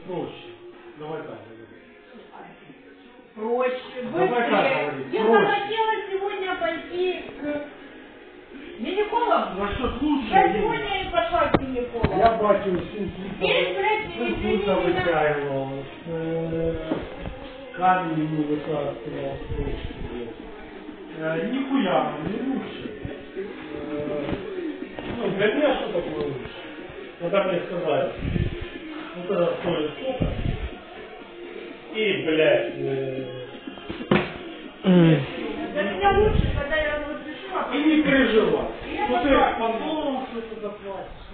проще. Давай так. Проще, Давай так быстрее. говори, Я проще. захотела сегодня пойти к гинекологу. На что лучше? Я сегодня и пошла к гинекологу. Я бачу Перед синкута витягував, камінь йому використовував. Нихуя, не лучше. Ну, для меня что такое лучше? Когда мне сказали, вот это стоит сколько, и, блядь, Для меня лучше, когда я вот решила. и не переживай. Я Что ты заплачу. потом что-то заплатишь,